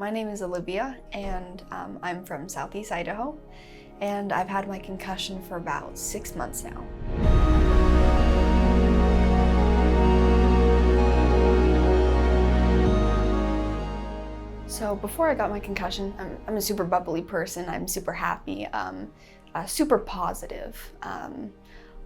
My name is Olivia, and I'm from Southeast Idaho, and I've had my concussion for about 6 months now. So before I got my concussion, I'm a super bubbly person. I'm super happy, super positive.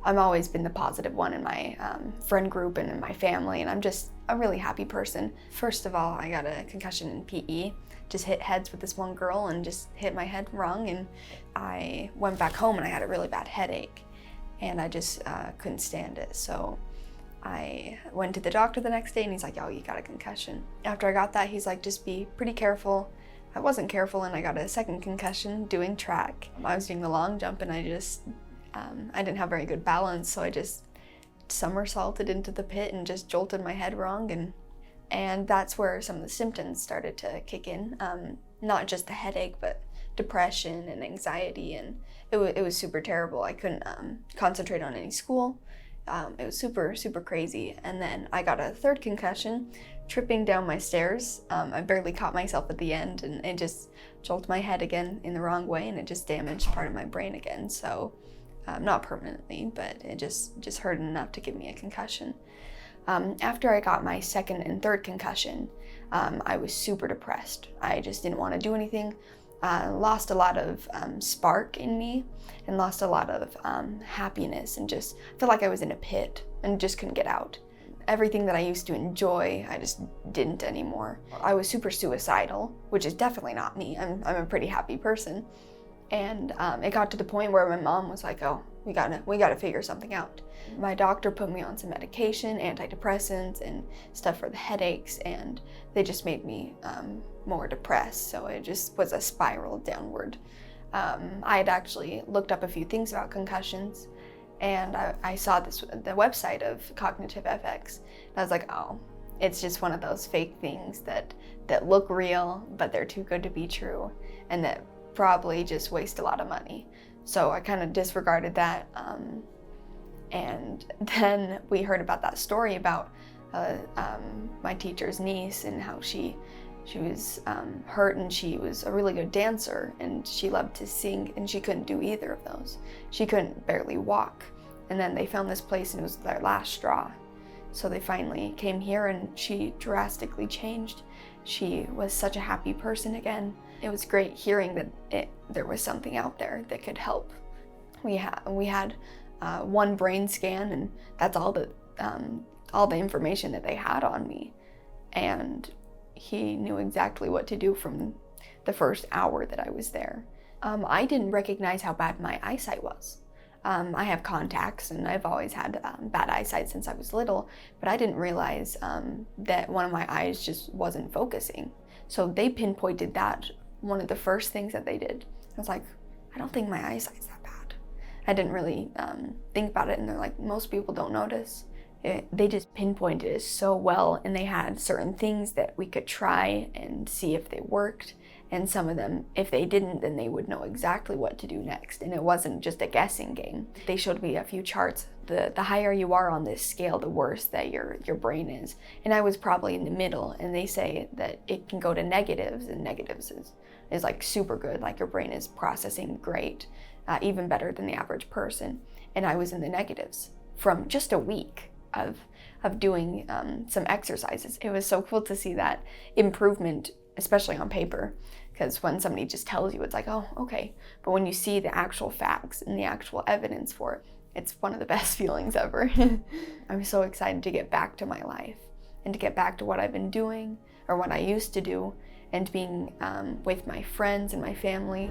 I've always been the positive one in my friend group and in my family, and I'm just a really happy person. First of all, I got a concussion in PE. Just hit heads with this one girl and just hit my head wrong, and I went back home and I had a really bad headache, and I just couldn't stand it. So I went to the doctor the next day and he's like, "Oh, you got a concussion." After I got that, he's like, "Just be pretty careful." I wasn't careful and I got a second concussion doing track. I was doing the long jump and I didn't have very good balance, so I just somersaulted into the pit and just jolted my head wrong, and that's where some of the symptoms started to kick in. Not just the headache, but depression and anxiety, and it was super terrible. I couldn't concentrate on any school. It was super, super crazy. And then I got a third concussion, tripping down my stairs. I barely caught myself at the end, and it just jolted my head again in the wrong way, and it just damaged part of my brain again. So not permanently, but it just hurt enough to give me a concussion. After I got my second and third concussion, I was super depressed. I just didn't want to do anything. Lost a lot of spark in me, and lost a lot of happiness, and just felt like I was in a pit and just couldn't get out. Everything that I used to enjoy, I just didn't anymore. I was super suicidal, which is definitely not me. I'm a pretty happy person. And it got to the point where my mom was like, "Oh, we gotta figure something out." My doctor put me on some medication, antidepressants and stuff for the headaches, and they just made me more depressed. So it just was a spiral downward. I had actually looked up a few things about concussions, and I saw the website of Cognitive FX. And I was like, "Oh, it's just one of those fake things that look real, but they're too good to be true, and that probably just waste a lot of money." So I kind of disregarded that. And then we heard about that story about my teacher's niece, and how she was hurt, and she was a really good dancer, and she loved to sing, and she couldn't do either of those. She couldn't barely walk. And then they found this place, and it was their last straw. So they finally came here, and she drastically changed. She was such a happy person again. It was great hearing that there was something out there that could help. We had one brain scan, and that's all the information that they had on me. And he knew exactly what to do from the first hour that I was there. I didn't recognize how bad my eyesight was. I have contacts, and I've always had bad eyesight since I was little, but I didn't realize that one of my eyes just wasn't focusing. So they pinpointed that one of the first things that they did. I was like, "I don't think my eyesight's that bad." I didn't really think about it, and they're like, "Most people don't notice." They just pinpointed it so well, and they had certain things that we could try and see if they worked. And some of them, if they didn't, then they would know exactly what to do next. And it wasn't just a guessing game. They showed me a few charts. The higher you are on this scale, the worse that your brain is. And I was probably in the middle, and they say that it can go to negatives, and negatives is like super good. Like your brain is processing great, even better than the average person. And I was in the negatives from just a week of doing some exercises. It was so cool to see that improvement, especially on paper, because when somebody just tells you, it's like, "Oh, okay." But when you see the actual facts and the actual evidence for it, it's one of the best feelings ever. I'm so excited to get back to my life, and to get back to what I've been doing, or what I used to do, and being with my friends and my family.